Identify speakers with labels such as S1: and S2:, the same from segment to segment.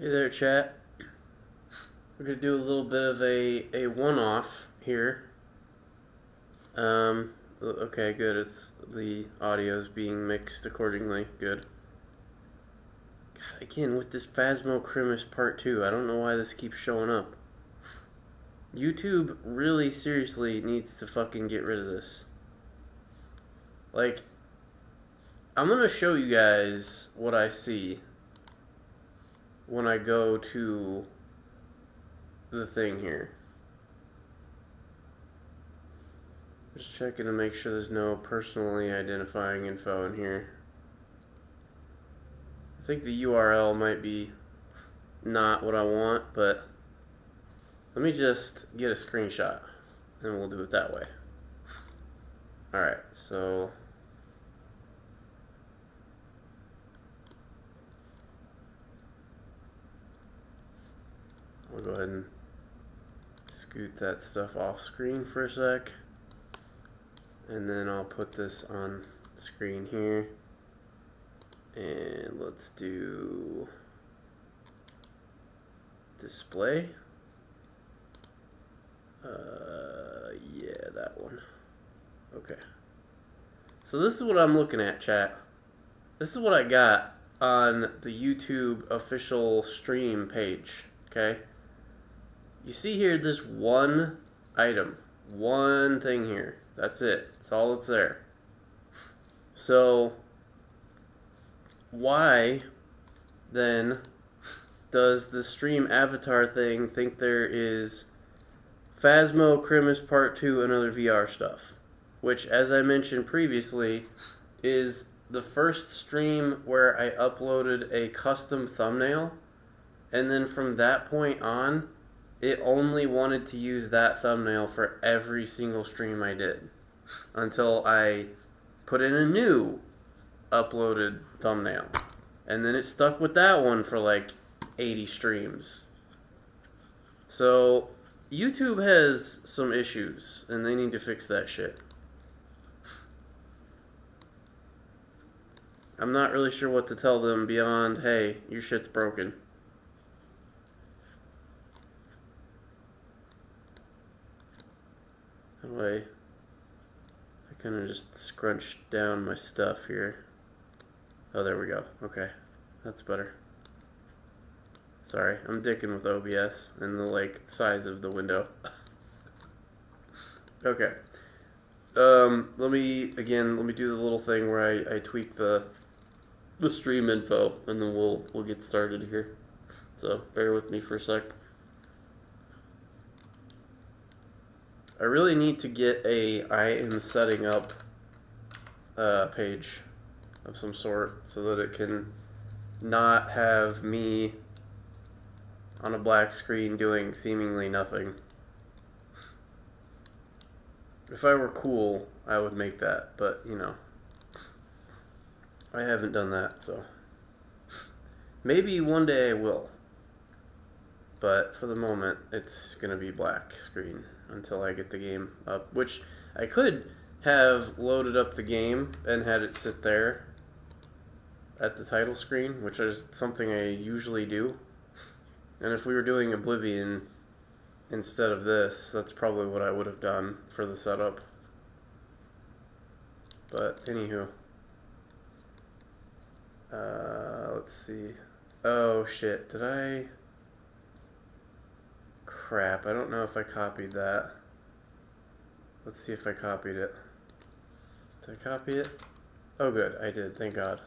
S1: Hey there, chat. We're gonna do a little bit of a one-off here. Okay, good. It's the audio's being mixed accordingly. Good. God, again with this Phasmocrimus Part 2. I don't know why this keeps showing up. YouTube really seriously needs to fucking get rid of this. Like, I'm gonna show you guys what I see when I go to the thing here. Just checking to make sure there's no personally identifying info in here. I think the URL might be not what I want, but let me just get a screenshot and we'll do it that way. Alright, so I'll go ahead and scoot that stuff off screen for a sec. And then I'll put this on screen here. And let's do display. Yeah, that one. Okay. So this is what I'm looking at, chat. This is what I got on the YouTube official stream page, okay? You see here this one item, one thing here. That's it. That's all that's there. So why then does the stream avatar thing think there is Phasmocrimus Part 2 and other VR stuff? Which, as I mentioned previously, is the first stream where I uploaded a custom thumbnail, and then from that point on, it only wanted to use that thumbnail for every single stream I did. Until I put in a new uploaded thumbnail. And then it stuck with that one for like 80 streams. So YouTube has some issues and they need to fix that shit. I'm not really sure what to tell them beyond, hey, your shit's broken. How do I kind of just scrunched down my stuff here. Oh, there we go. Okay. That's better. Sorry, I'm dicking with OBS and the, like, size of the window. Okay. Let me do the little thing where I tweak the stream info, and then we'll get started here. So, bear with me for a sec. I really need to get I am setting up page of some sort so that it can not have me on a black screen doing seemingly nothing. If I were cool, I would make that, but you know, I haven't done that, so maybe one day I will. But for the moment, it's gonna be black screen until I get the game up, which I could have loaded up the game and had it sit there at the title screen, which is something I usually do. And if we were doing Oblivion instead of this, that's probably what I would have done for the setup. But anywho, let's see. Oh shit, did I? Crap, I don't know if I copied that. Let's see if I copied it. Did I copy it? Oh good, I did, thank God.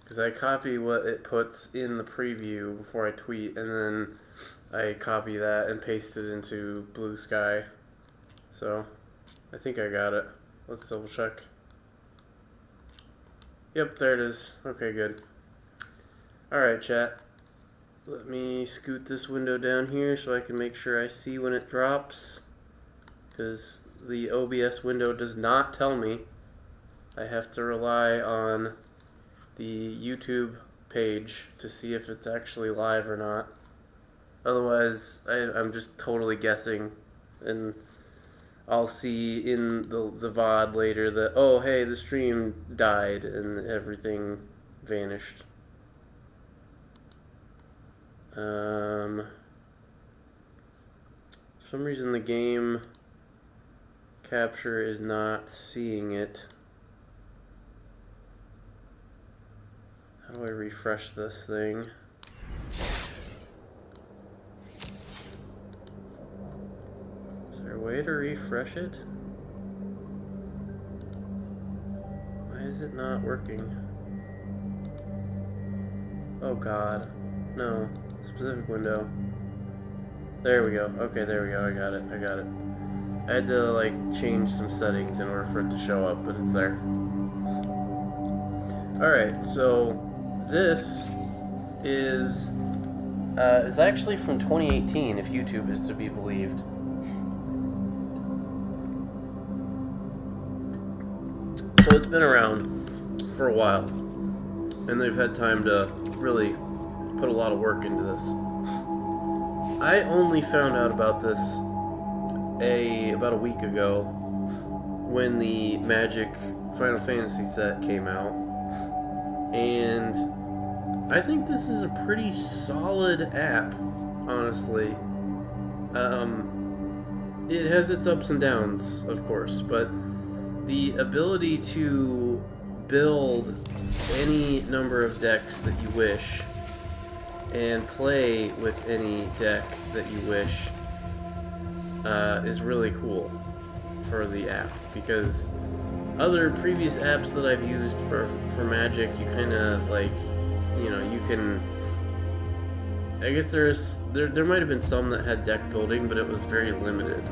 S1: Because I copy what it puts in the preview before I tweet, and then I copy that and paste it into Blue Sky. So, I think I got it. Let's double check. Yep, there it is. Okay, good. Alright, chat. Let me scoot this window down here so I can make sure I see when it drops. Because the OBS window does not tell me. I have to rely on the YouTube page to see if it's actually live or not. Otherwise, I'm just totally guessing, and I'll see in the VOD later that, oh hey, the stream died and everything vanished. For some reason the game capture is not seeing it. How do I refresh this thing? Is there a way to refresh it? Why is it not working? Oh god. No. Specific window. There we go. Okay, there we go. I got it. I had to, like, change some settings in order for it to show up, but it's there. Alright, so this is actually from 2018, if YouTube is to be believed. So it's been around for a while, and they've had time to really put a lot of work into this. I only found out about this about a week ago when the Magic Final Fantasy set came out, and I think this is a pretty solid app, honestly. It has its ups and downs, of course, but the ability to build any number of decks that you wish and play with any deck that you wish is really cool for the app, because other previous apps that I've used for Magic, you kind of, like, you know, you can, I guess there might have been some that had deck building, but it was very limited.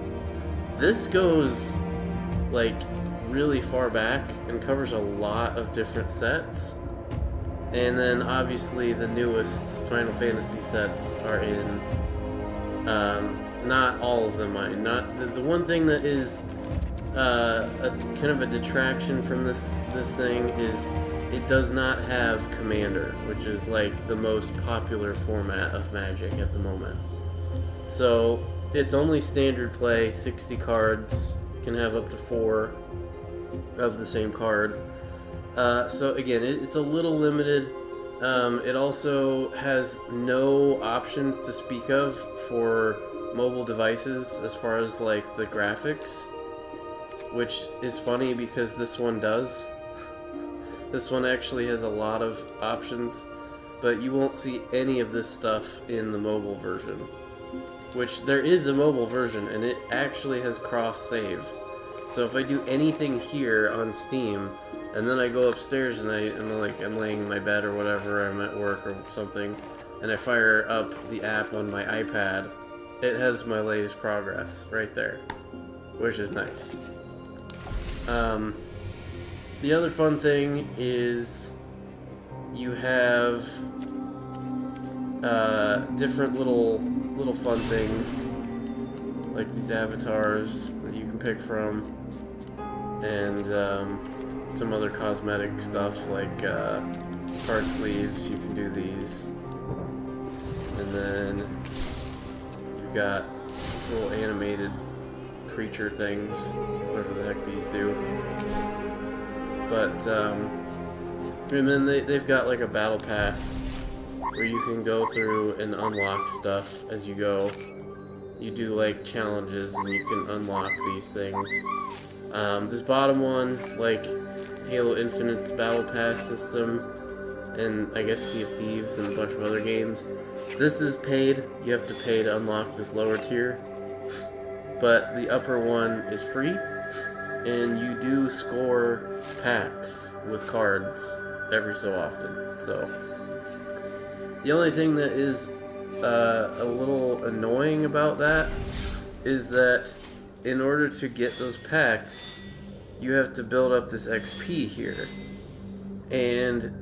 S1: This goes, like, really far back and covers a lot of different sets. And then obviously the newest Final Fantasy sets are in. Not all of them mine. Not the one thing that is kind of a detraction from this thing is it does not have Commander, which is like the most popular format of Magic at the moment. So it's only standard play, 60 cards, can have up to 4 of the same card. So again, it's a little limited. It also has no options to speak of for mobile devices as far as like the graphics, which is funny because this one does. This one actually has a lot of options, but you won't see any of this stuff in the mobile version, which there is a mobile version and it actually has cross-save. So if I do anything here on Steam, and then I go upstairs and I'm laying in my bed or whatever, I'm at work or something, and I fire up the app on my iPad, it has my latest progress right there, which is nice. The other fun thing is you have different little fun things, like these avatars that you can pick from, and some other cosmetic stuff like card sleeves. You can do these, and then you've got little animated creature things, whatever the heck these do. But and then they've got like a battle pass where you can go through and unlock stuff as you go. You do like challenges and you can unlock these things. This bottom one, like Halo Infinite's Battle Pass system, and I guess Sea of Thieves and a bunch of other games, this is paid. You have to pay to unlock this lower tier. But the upper one is free, and you do score packs with cards every so often. So the only thing that is a little annoying about that is that in order to get those packs, you have to build up this XP here. And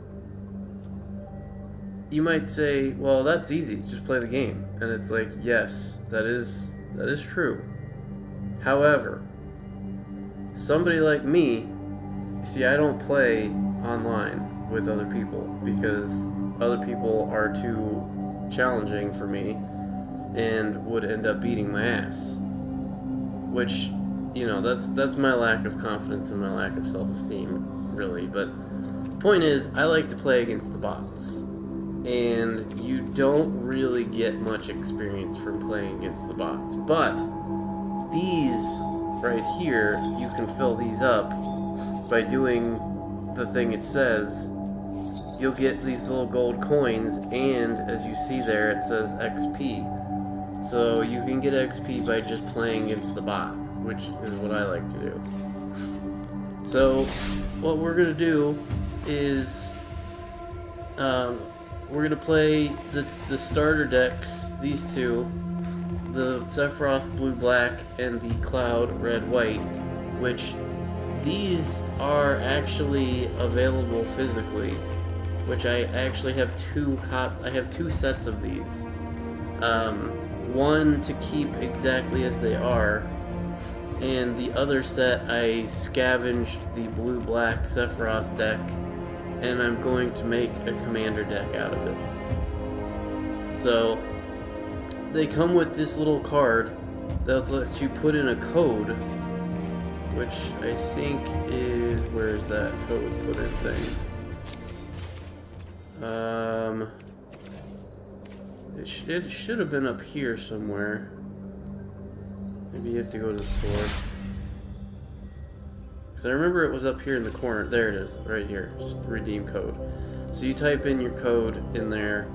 S1: you might say, well, that's easy, just play the game. And it's like, yes, that is true. However, somebody like me, see, I don't play online with other people because other people are too challenging for me and would end up beating my ass. Which, you know, that's my lack of confidence and my lack of self-esteem, really. But the point is, I like to play against the bots. and you don't really get much experience from playing against the bots. But these right here, you can fill these up by doing the thing it says. You'll get these little gold coins, and as you see there, it says XP. So you can get XP by just playing against the bot, which is what I like to do. So what we're gonna do is we're gonna play the starter decks, these two, the Sephiroth blue-black and the Cloud red-white, which these are actually available physically, which I actually have I have two sets of these. One to keep exactly as they are, and the other set I scavenged the blue-black Sephiroth deck, and I'm going to make a commander deck out of it. So they come with this little card that lets you put in a code, which I think is, where's that code put in thing? It should have been up here somewhere. Maybe you have to go to the store. Because I remember it was up here in the corner. There it is, right here. Just redeem code. So you type in your code in there,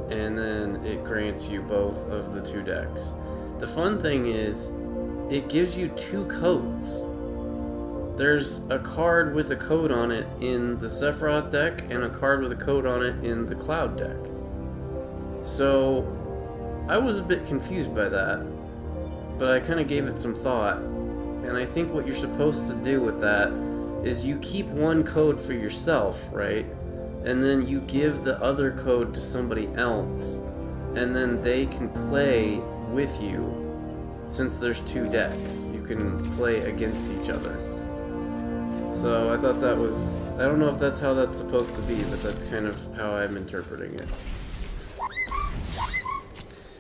S1: and then it grants you both of the two decks. The fun thing is, it gives you two codes. There's a card with a code on it in the Sephiroth deck, and a card with a code on it in the Cloud deck. So, I was a bit confused by that, but I kind of gave it some thought, and I think what you're supposed to do with that is you keep one code for yourself, right? And then you give the other code to somebody else, and then they can play with you. Since there's two decks, you can play against each other. So I thought that was, I don't know if that's how that's supposed to be, but that's kind of how I'm interpreting it.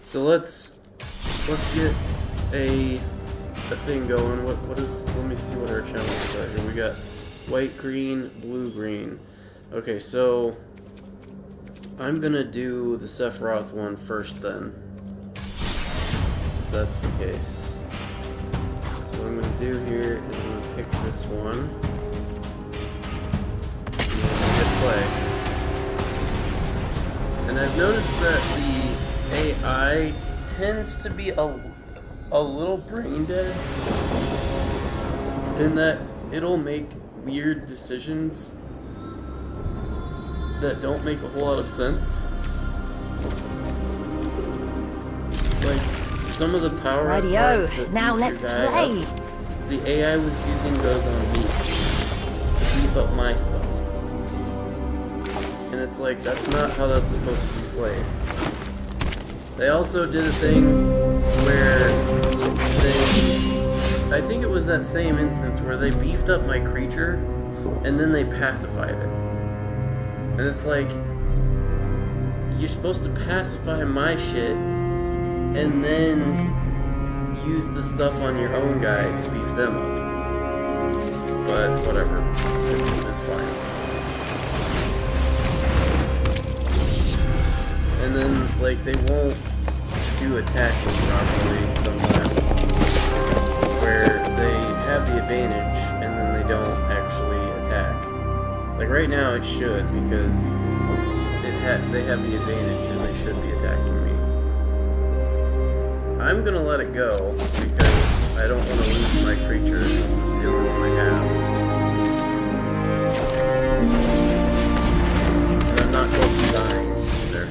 S1: So let's get a thing going. What is, let me see what our challenges are here. We got white, green, blue, green. Okay, so I'm gonna do the Sephiroth one first then, if that's the case. So what I'm gonna do here is I'm gonna pick this one. Hit play. And I've noticed that the AI tends to be a little brain dead, in that it'll make weird decisions that don't make a whole lot of sense. Like, some of the power up cards that
S2: now let's play.
S1: The AI was using those on me to beef up my stuff. And it's like, that's not how that's supposed to be played. They also did a thing where I think it was that same instance where they beefed up my creature and then they pacified it. And it's like, you're supposed to pacify my shit and then use the stuff on your own guy to beef them up. But whatever, it's fine. And then, like, they won't do attacking properly sometimes, where they have the advantage and then they don't actually attack. Like right now it should, because they have the advantage and they should be attacking me. I'm gonna let it go because I don't want to lose my creature since it's the only one I have. And I'm not close to dying either.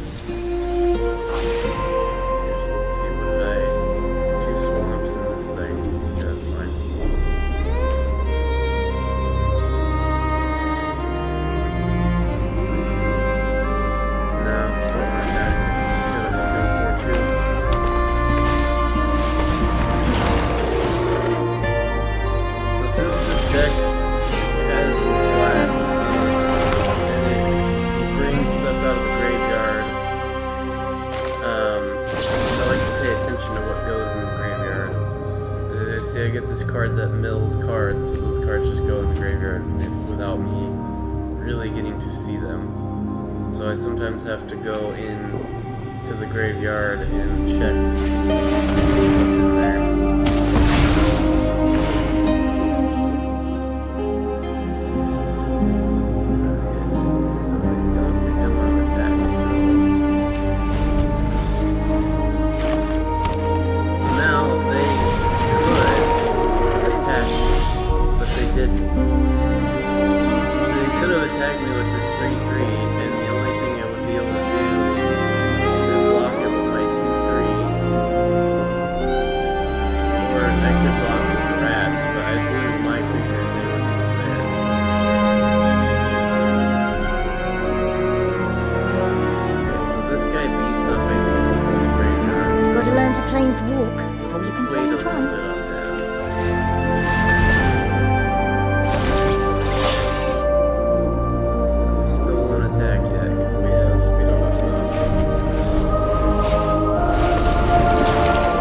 S1: Here, so let's see, what did I... 2 swamps in this thing. Yeah, that's fine. I get this card that mills cards, so those cards just go in the graveyard without me really getting to see them. So so I sometimes have to go in to the graveyard and check to see what's in there.
S2: Walk before you can planes run.
S1: Still won't attack yet because we don't have enough.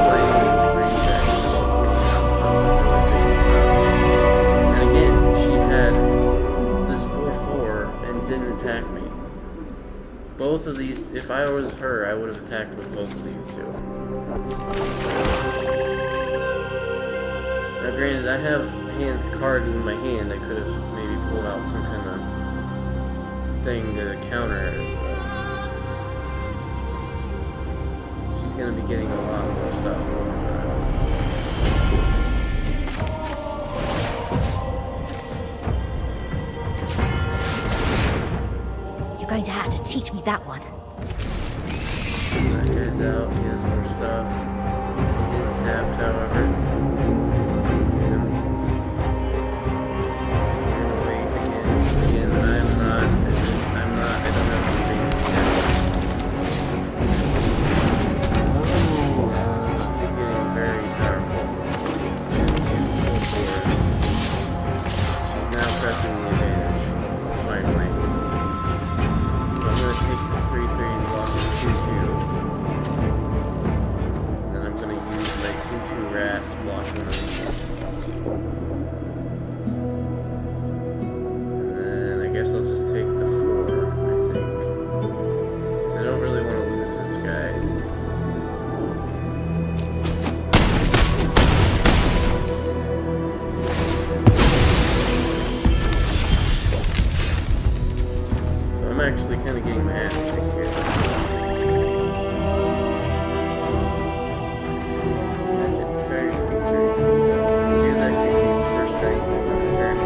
S1: Planes to green check. And again, she had this 4/4 and didn't attack me. Both of these, if I was her, I would have attacked with both of these two. Now granted, I have cards in my hand. I could have maybe pulled out some kind of thing to counter it, but she's gonna be getting a lot more stuff over
S2: time. You're going to have to teach me that one.
S1: That guy's out. He has more stuff. He is tapped, however. I'm actually kind of getting my ass kicked here. Magic to target creature. Do that creature its first strike to win a turn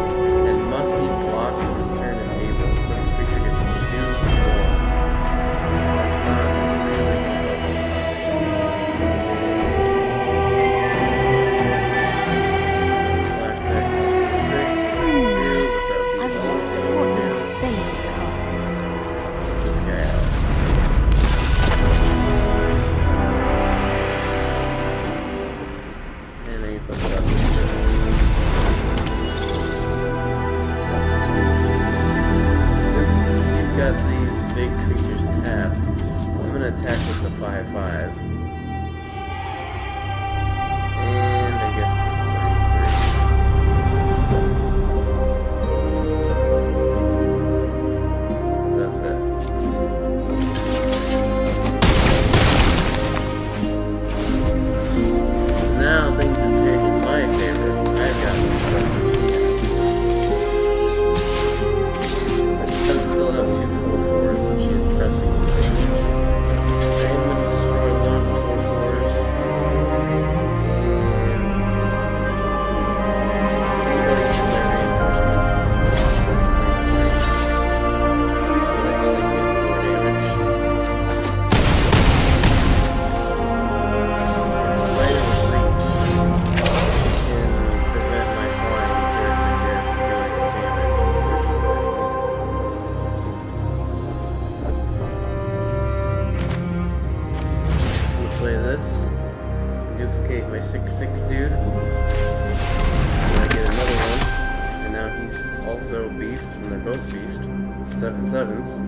S1: and must be blocked this turn and able. When the creature gets 2 more. That's not really flashback versus 6. What do, but that would be this guy out. And he's like that. Since she's got these big creatures tapped, I'm gonna attack with the 5/5. And I guess the 3/3. That's it. Now things are turning in my favor. I've got more stuff than she has. But she does still have 2 4/4s and she is pressing. I am going to destroy 1 4/4s. And I think I'll use my reinforcements to block this 3/3. So I only take 4 damage. Play this, duplicate my 6/6 dude, and I get another one, and now he's also beefed, and they're both beefed, 7/7s.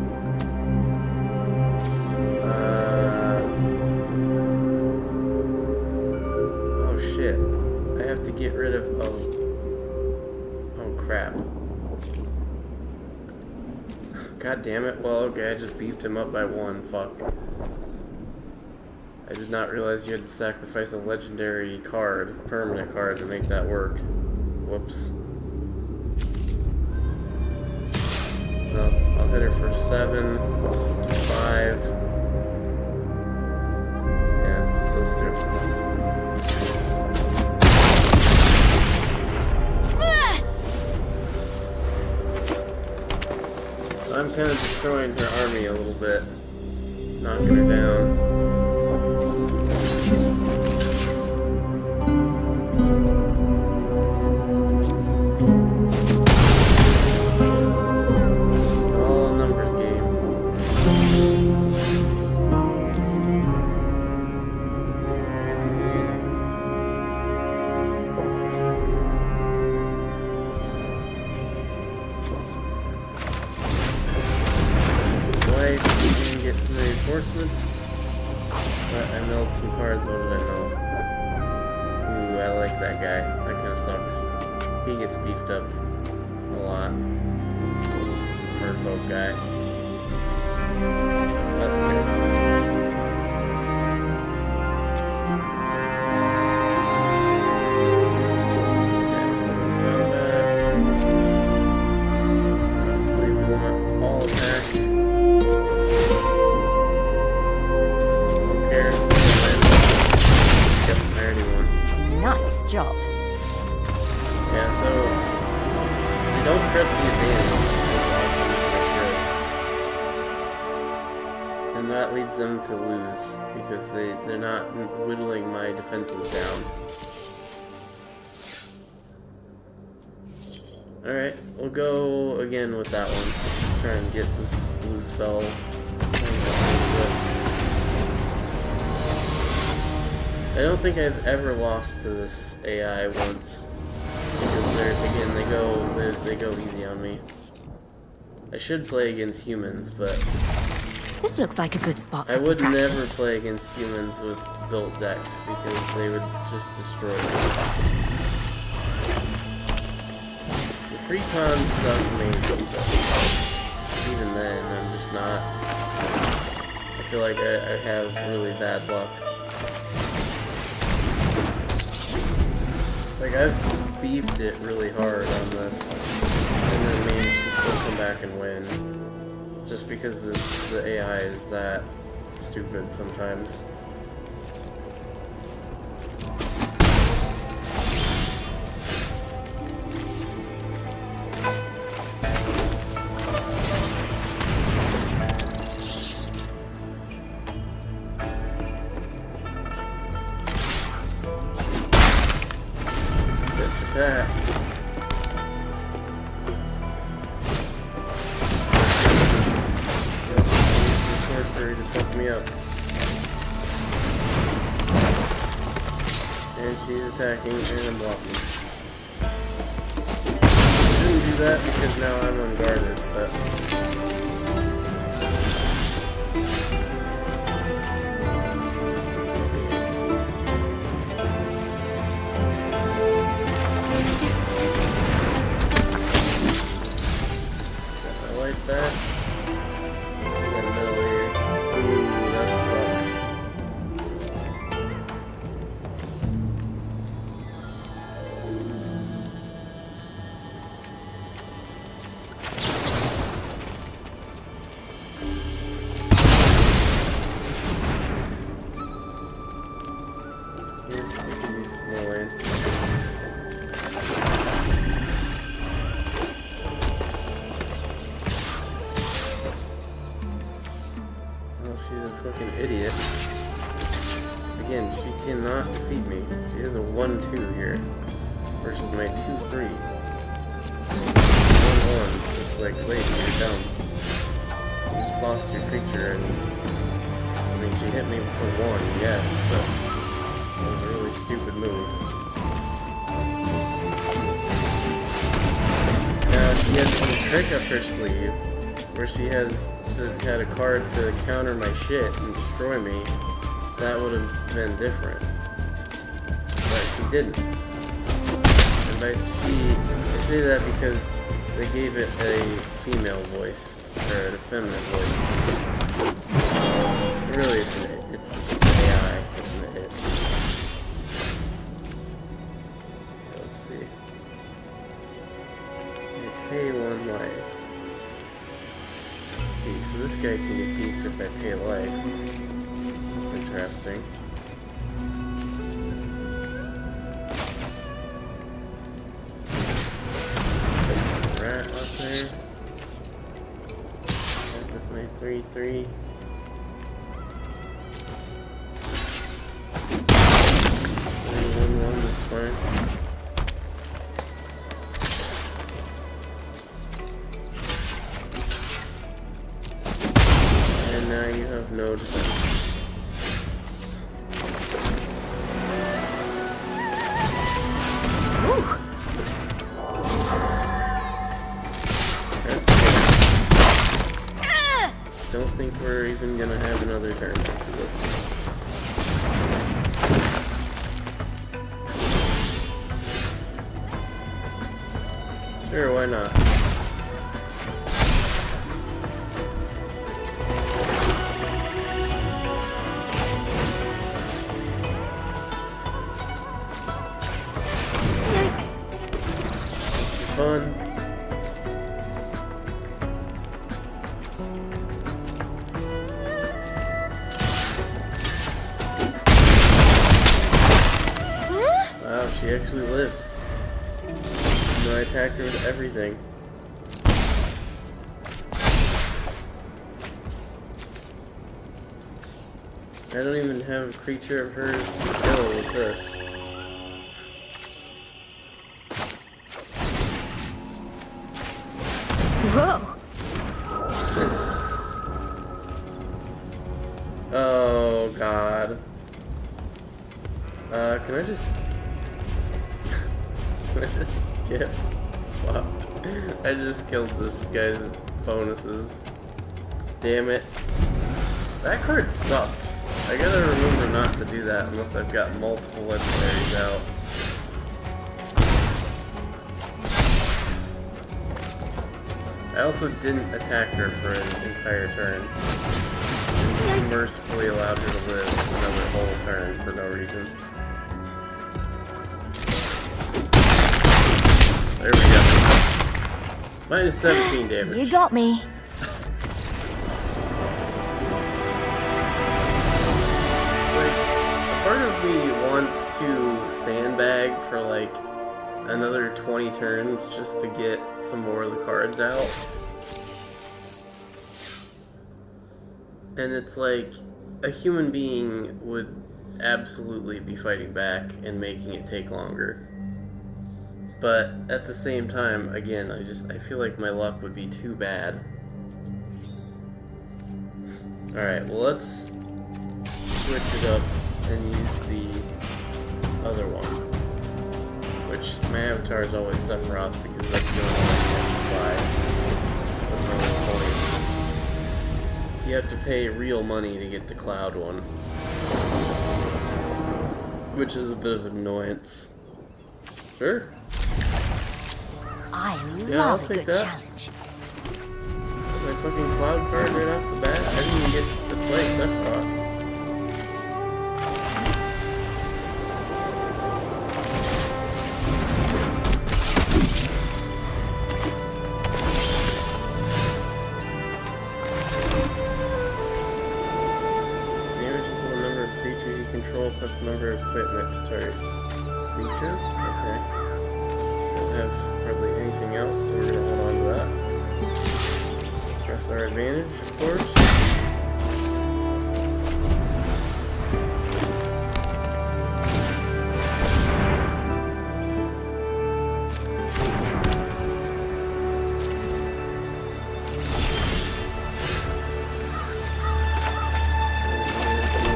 S1: Oh shit, I have to get rid of, oh crap. God damn it. Well, okay, I just beefed him up by 1. Fuck. I did not realize you had to sacrifice a legendary card, permanent card, to make that work. Whoops. Well, I'll hit her for 7, 5. Yeah, just those 2. So I'm kind of destroying her army a little bit, knocking her down. Reinforcements, but I milled some cards. What did I mill? Ooh, I like that guy. That kind of sucks. He gets beefed up a lot. This merfolk guy. That's okay. Okay, so combat. Obviously, we want all attack.
S2: Nice job.
S1: Yeah, so they don't press the advantage, and that leads them to lose because they're not whittling my defenses down. Alright, we'll go again with that one. Try and get this blue spell. I don't think I've ever lost to this AI once, because they go easy on me. I should play against humans, but
S2: This looks like a good spot for
S1: I
S2: some
S1: would
S2: practice.
S1: never play against humans with built decks because they would just destroy me. The free con stuff maybe, but even then, I'm just not. I feel like I have really bad luck. Like, I've beefed it really hard on this, and then managed to still come back and win. Just because the AI is that stupid sometimes. That. Sorcery to fuck me up. And she's attacking and blocking. I didn't do that because now I'm unguarded, but that. In the middle here. Ooh, that sucks. Here, I can use more land. She's a fucking idiot. Again, she cannot defeat me. She has a 1-2 here. Versus my 2-3. 1-1. It's like, wait, you're dumb. You just lost your creature and... I mean, she hit me for 1, yes, but... That was a really stupid move. Now, she has some trick up her sleeve. Where she had a card to counter my shit and destroy me, that would have been different. But she didn't. And I say that because they gave it a female voice, or a feminine voice. Really, it's just AI, isn't it? Let's see. You pay 1 life. Let's see, so this guy can get beefed if I pay life. That's interesting. Rat up there. Back with my 3-3. That's fine. And now you have no defense. Don't think we're even gonna have another turn after this. Sure, why not?
S2: Yikes.
S1: This is fun. Wow, she actually lived. No, I attacked her with everything. I don't even have a creature of hers to kill with this.
S2: Whoa.
S1: Oh god. Can I just... Can I just skip? Fuck. I just killed this guy's bonuses. Damn it. That card sucks. I gotta remember not to do that unless I've got multiple legendaries out. I also didn't attack her for an entire turn. I just mercifully allowed her to live another whole turn for no reason. There we go. Minus 17 damage.
S2: You got me.
S1: Like, a part of me wants to sandbag for like another 20 turns just to get some more of the cards out. And it's like, a human being would absolutely be fighting back and making it take longer. But at the same time, again, I feel like my luck would be too bad. Alright, well let's switch it up and use the other one. Which my avatars always Sephiroth because that's the only one I can buy with no points. You have to pay real money to get the Cloud one. Which is a bit of an annoyance. Sure.
S2: I
S1: Yeah, I'll
S2: love a
S1: take
S2: good
S1: that.
S2: challenge.
S1: My fucking Cloud card right off the bat. I didn't even get to play Sephiroth. Damage equal the number of creatures you control plus the number of equipment to target creature. Okay. Don't have hardly anything else, so we're gonna hold on to that. Press our advantage, of course.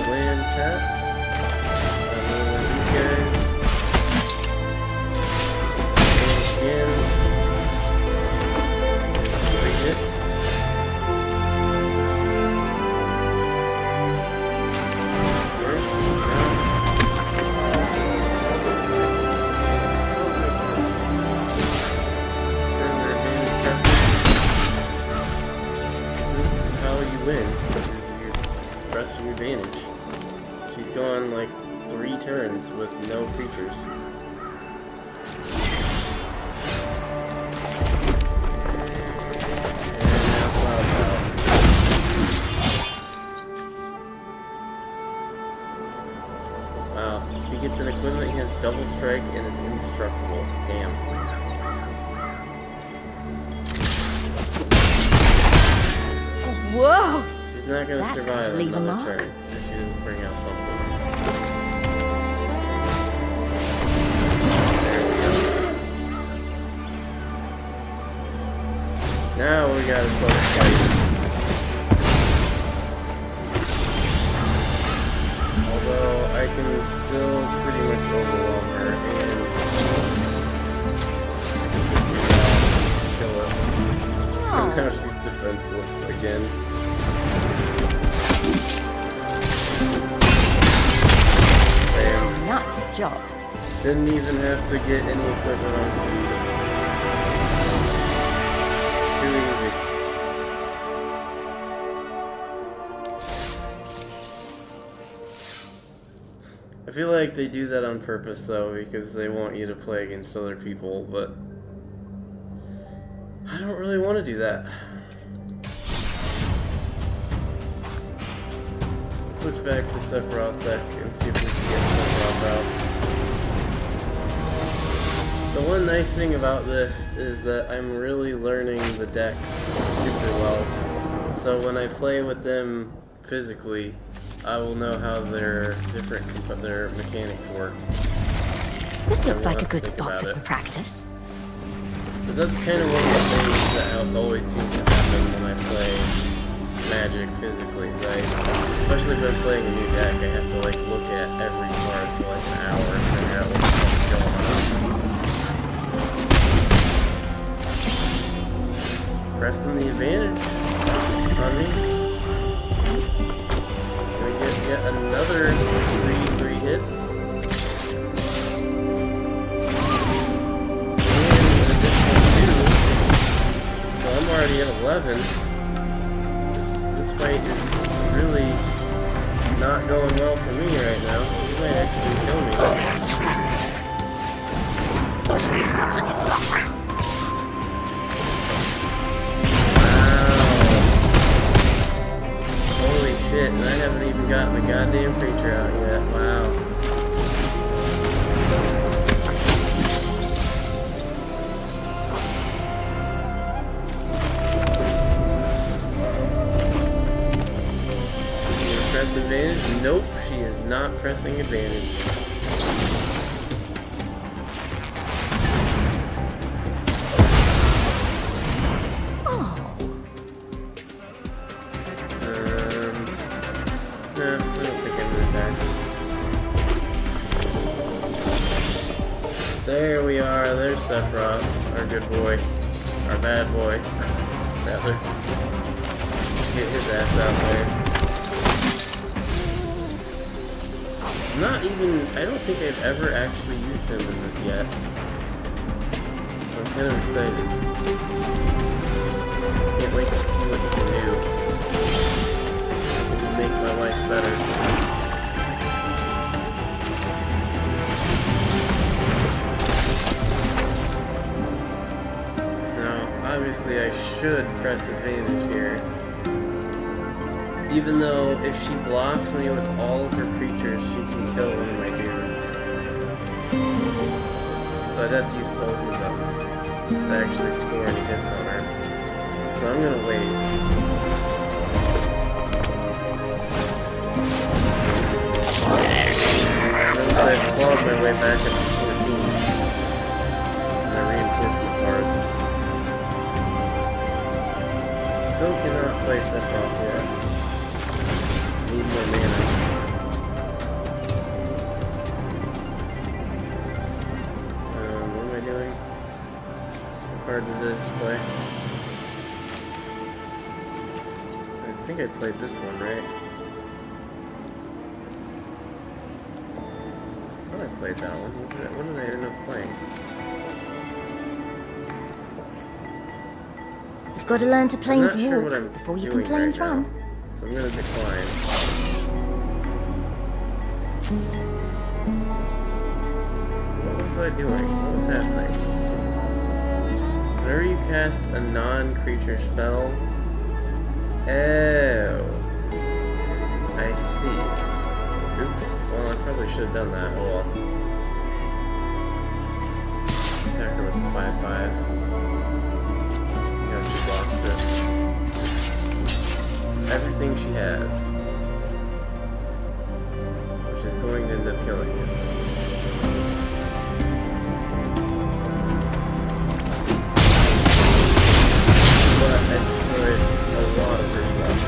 S1: Land tapped. Another one of these guys. Again. Three hits. She's gone like 3 turns with no creatures. Wow, if he gets an equipment, he has double strike and is indestructible. Damn.
S2: Whoa!
S1: She's not gonna
S2: That's
S1: survive
S2: going to leave a
S1: another
S2: mark.
S1: turn if she doesn't bring out something. There we go. Now we gotta start fighting. Although I can still pretty much overwhelm her and kill her. And now she's defenseless again. Bam.
S2: Nice job.
S1: Didn't even have to get any equipment on. Too easy. I feel like they do that on purpose though, because they want you to play against other people, but I don't really want to do that. Switch back to Sephiroth deck and see if we can get Sephiroth out. The one nice thing about this is that I'm really learning the decks super well. So when I play with them physically, I will know how their mechanics work.
S2: This looks like a good spot for some practice.
S1: Because that's kind of one of the things that always seems to happen when I play Magic physically. Especially if I'm playing a new deck, I have to like look at every card for like an hour and figure out what the fuck is going on. Pressing the advantage on me. Gonna get yet another 3 hits. I'm already at 11. This fight is really not going well for me right now. He might actually kill me. Wow. Holy shit, and I haven't even gotten the goddamn creature out yet. Wow. Press advantage? Nope, she is not pressing advantage.
S2: Oh.
S1: No, I don't think I'm gonna attack. There we are, there's Sephiroth, our good boy. Our bad boy, rather. Get his ass out there. Not even, I don't think I've ever actually used him in this yet. So I'm kind of excited. Can't wait to see what he can do. Maybe make my life better. Now, obviously I should press advantage here. Even though if she blocks me with all of her creatures, she can kill one of my dudes. So I'd have to use both of them to actually score any hits on her. So I'm gonna wait. Notice I've clawed my way back up to 14. My reinforcement cards. Still cannot play Sephiroth yet. Need more mana. What am I doing? What card did I just play? I think I played this one, right? I thought I played that one. What did I end up playing?
S2: You've got to learn to planes
S1: I'm not sure
S2: walk
S1: what I'm
S2: before you can
S1: doing
S2: planes
S1: right now.
S2: run.
S1: So I'm gonna decline. What was I doing? What was happening? Whenever you cast a non-creature spell... Oh. I see. Oops. Well, I probably should have done that. Oh well. Attack her with the 5/5. See how she blocks it. Everything she has. Which is going to end up killing you. But I destroyed a lot of her stuff.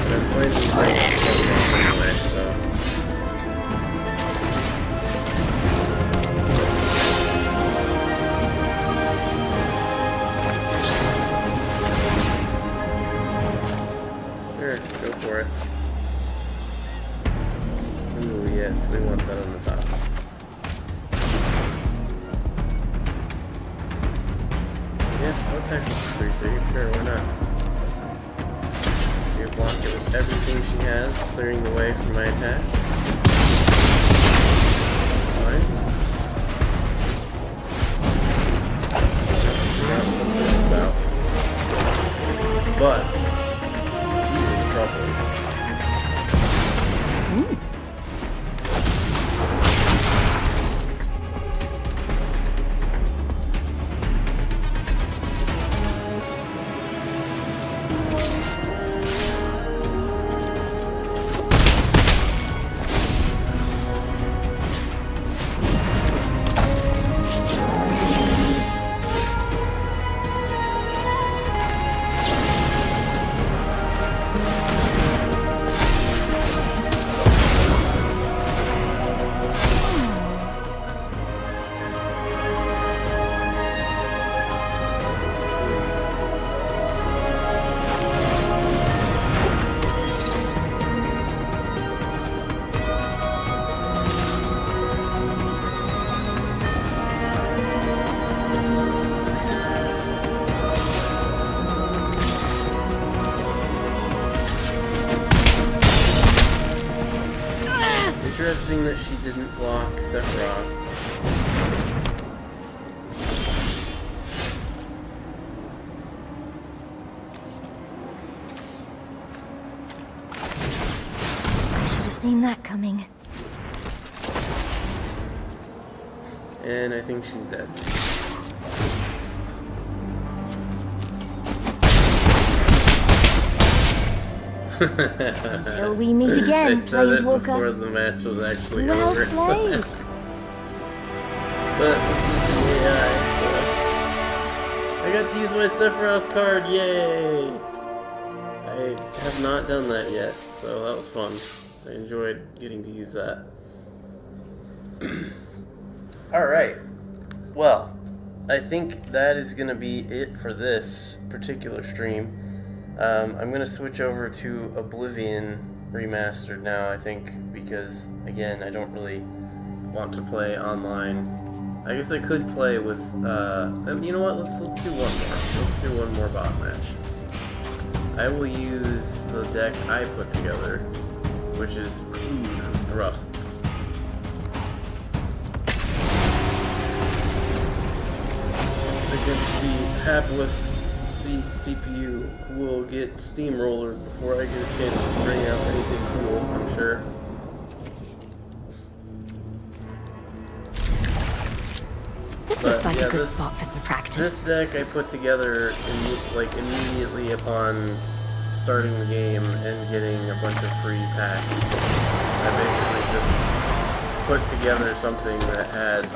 S1: And I'm playing these anyway, so... Sure, go for it. Ooh, yes, we want that on the top. Yeah, I'll attack with 3/3, sure, why not? You block it with everything she has, clearing the way for my attacks. Fine. Got something else out. But, she's in trouble. Interesting that she didn't block Sephiroth.
S2: I should have seen that coming.
S1: And I think she's dead.
S2: Until we meet again,
S1: I said it before
S2: Planeswalker.
S1: the match was actually
S2: Well
S1: over.
S2: played.
S1: But this is the AI, so... I got to use my Sephiroth card, yay! I have not done that yet, so that was fun. I enjoyed getting to use that. Alright. Well, I think that is going to be it for this particular stream. I'm going to switch over to Oblivion Remastered now, I think, because, again, I don't really want to play online. I guess I could play with, you know what, let's do one more. Let's do one more bot match. I will use the deck I put together, which is Crude Thrusts. Against the hapless CPU, who will get steamrollered before I get a chance to bring out anything cool, I'm sure.
S2: This looks like a good spot for some practice.
S1: This deck I put together immediately upon starting the game and getting a bunch of free packs. I basically just put together something that had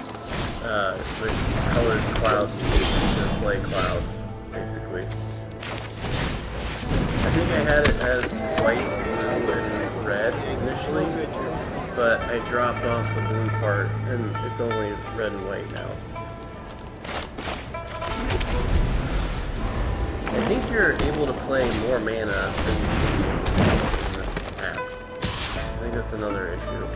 S1: the colors cloud to play cloud, basically. I think I had it as white, blue, and red initially, but I dropped off the blue part and it's only red and white now. I think you're able to play more mana than you should be able to in this app. I think that's another issue.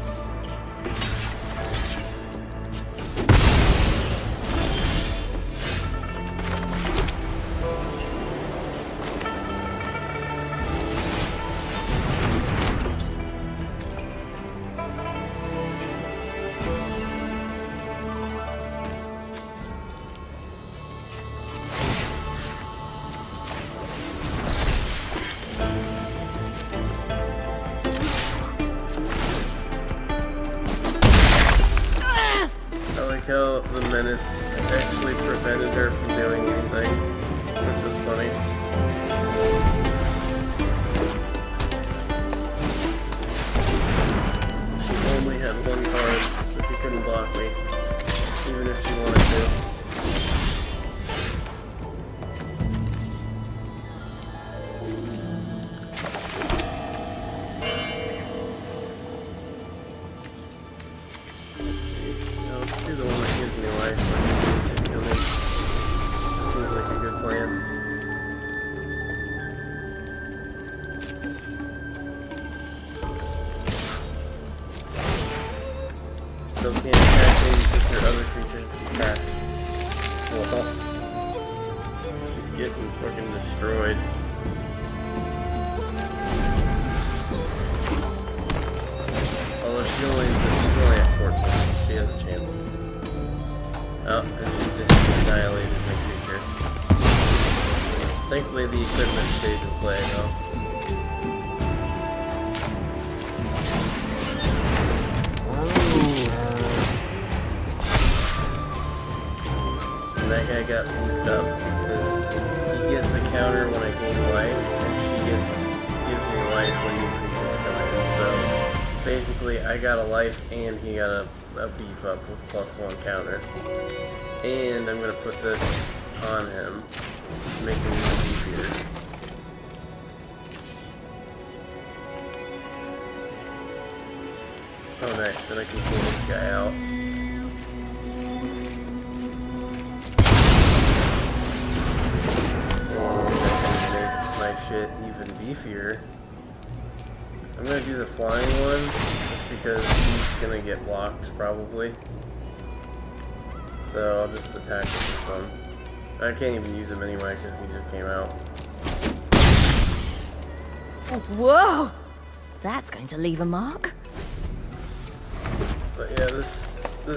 S1: how the menace actually prevented her from doing anything, which is funny. She only had one card, so she couldn't block me, even if she wanted to. Still can't attack me because her other creatures attack. Well, she's getting fucking destroyed. Although she's only at 14, so she has a chance. Oh, and she just annihilated my creature. Thankfully the equipment stays in play though. That guy got beefed up because he gets a counter when I gain life, and she gives me life when new creatures come in. So basically, I got a life, and he got a beef up with +1 counter. And I'm gonna put this on him, making him beefier. Oh, nice! Then I can pull this guy out. Shit even beefier. I'm gonna do the flying one just because he's gonna get blocked probably. So I'll just attack with this one. I can't even use him anyway because he just came out.
S2: Whoa! That's going to leave a mark.
S1: But yeah, this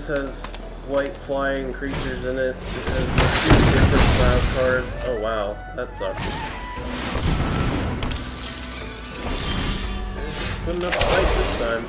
S1: has white flying creatures in it. It has 2 different cloud cards. Oh wow, that sucks. Good enough to fight this time.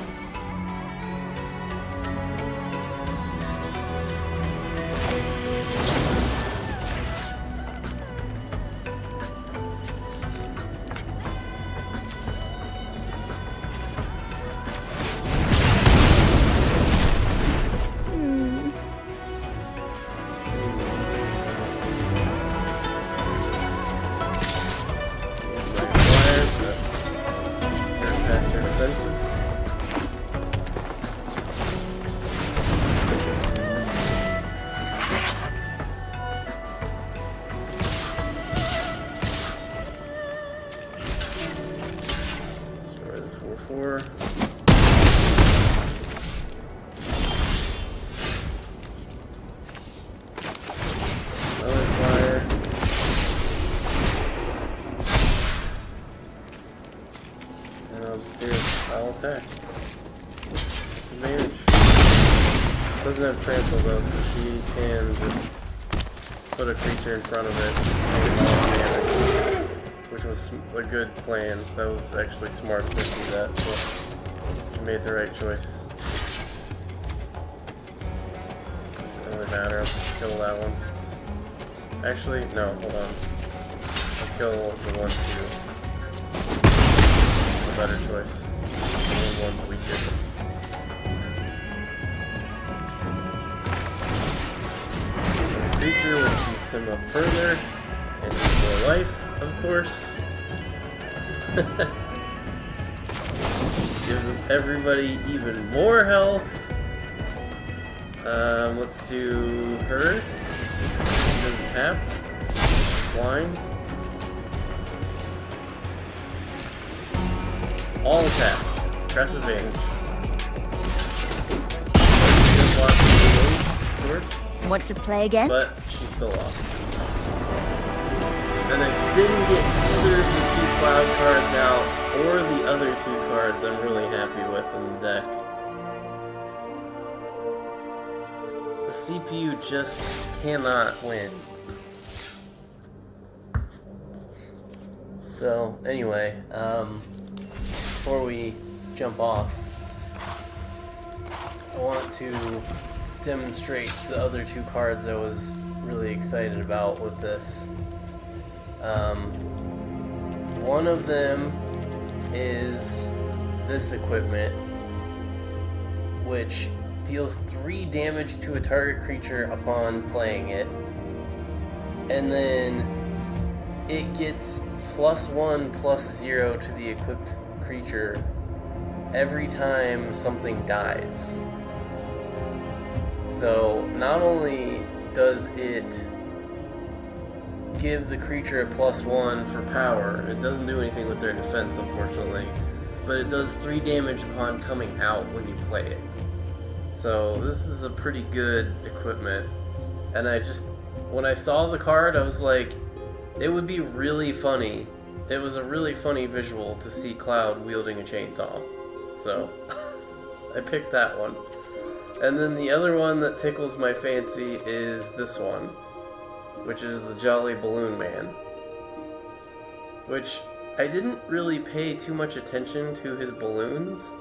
S1: I'll attack. Disadvantage. Doesn't have trample though, so she can just put a creature in front of it and take all damage, which was a good plan. That was actually smart to do that, so she made the right choice. Doesn't really matter, I'll just kill that one. Actually, no, hold on. I'll kill the one too. A better choice. The one's weaker. Creature will keep him up further, and more life, of course. Give everybody even more health. Let's do her. She doesn't tap. Flying. All attack. Press advantage.
S2: Want to play again?
S1: But she still lost. And I didn't get either of the 2 cloud cards out, or the other 2 cards I'm really happy with in the deck. The CPU just cannot win. So, anyway, before we jump off, I want to demonstrate the other two cards I was really excited about with this. One of them is this equipment, which deals 3 damage to a target creature upon playing it, and then it gets +1/+0 to the equipped creature every time something dies. So not only does it give the creature a +1 for power, it doesn't do anything with their defense, unfortunately, but it does 3 damage upon coming out when you play it. So this is a pretty good equipment, and when I saw the card, I was like, it would be really funny. It was a really funny visual to see Cloud wielding a chainsaw. So I picked that one. And then the other one that tickles my fancy is this one, which is the Jolly Balloon Man. Which I didn't really pay too much attention to his balloons,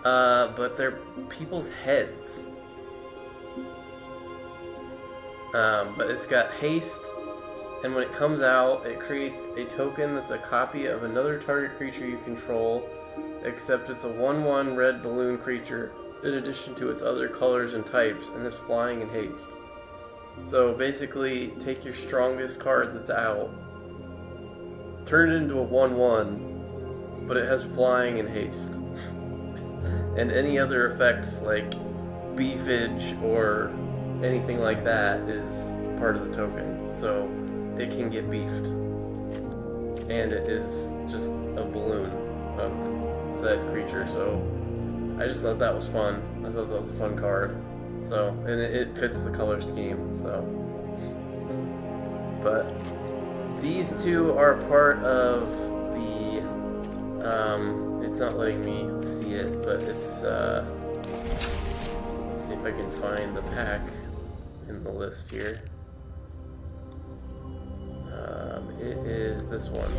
S1: but they're people's heads. But it's got haste, and when it comes out, it creates a token that's a copy of another target creature you control, except it's a 1/1 red balloon creature in addition to its other colors and types, and it's flying in haste. So basically, take your strongest card that's out, turn it into a 1/1, but it has flying and haste. And any other effects like beefage or anything like that is part of the token. So it can get beefed. And it is just a balloon of said creature, so I just thought that was fun. I thought that was a fun card. So, and it fits the color scheme, so. But these two are part of the, it's not letting me see it, but it's, let's see if I can find the pack in the list here. It is this one.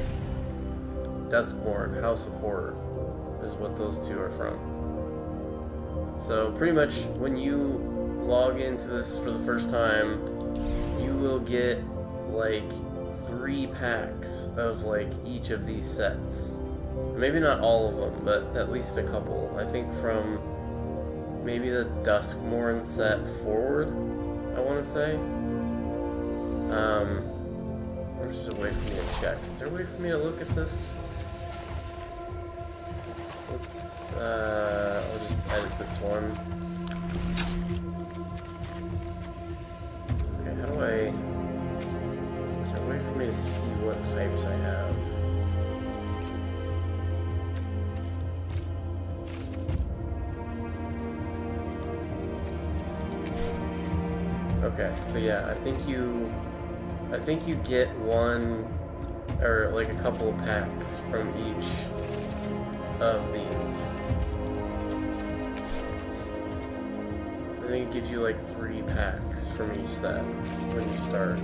S1: Duskmourn, House of Horror, is what those two are from. So pretty much when you log into this for the first time, you will get like 3 packs of like each of these sets. Maybe not all of them, but at least a couple. I think from maybe the Duskmourn set forward, I want to say. There's just a way for me to check. Is there a way for me to look at this? I'll just edit this one. Okay, how do I... Is there a way for me to see what types I have? Okay, so yeah, I think you get one, or like a couple of packs from each of these. I think it gives you like 3 packs from each set when you start.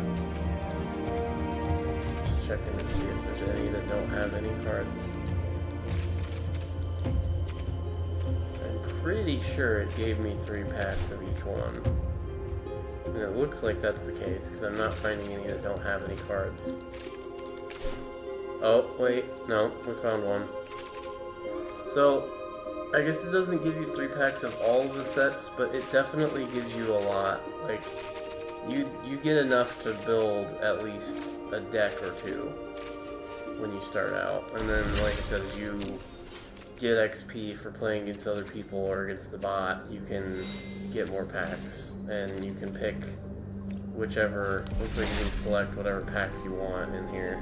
S1: Just checking to see if there's any that don't have any cards. I'm pretty sure it gave me 3 packs of each one. And it looks like that's the case, because I'm not finding any that don't have any cards. Oh, wait, no, we found one. So, I guess it doesn't give you 3 packs of all of the sets, but it definitely gives you a lot. Like, you get enough to build at least a deck or 2 when you start out. And then, like I said, as you get XP for playing against other people or against the bot, you can get more packs, and you can pick whichever, looks like you can select whatever packs you want in here.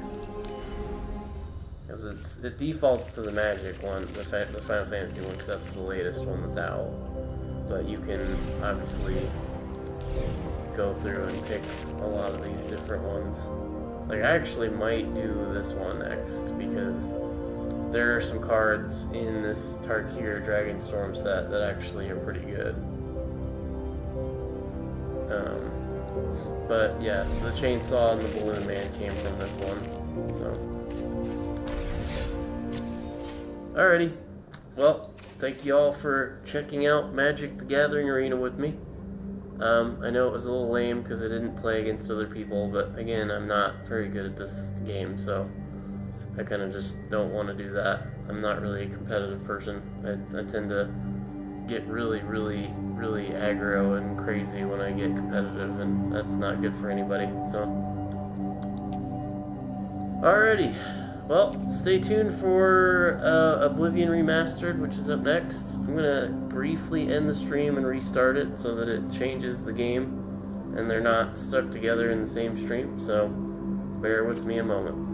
S1: Because it defaults to the Magic one, the Final Fantasy one, because that's the latest one that's out. But you can obviously go through and pick a lot of these different ones. Like, I actually might do this one next, because there are some cards in this Tarkir Dragonstorm set that actually are pretty good. But yeah, the chainsaw and the balloon man came from this one, so. Alrighty, well, thank you all for checking out Magic the Gathering Arena with me. I know it was a little lame because I didn't play against other people, but again, I'm not very good at this game, so I kind of just don't want to do that. I'm not really a competitive person. I tend to get really aggro and crazy when I get competitive, and that's not good for anybody, so. Alrighty. Well, stay tuned for Oblivion Remastered, which is up next. I'm going to briefly end the stream and restart it so that it changes the game and they're not stuck together in the same stream, so bear with me a moment.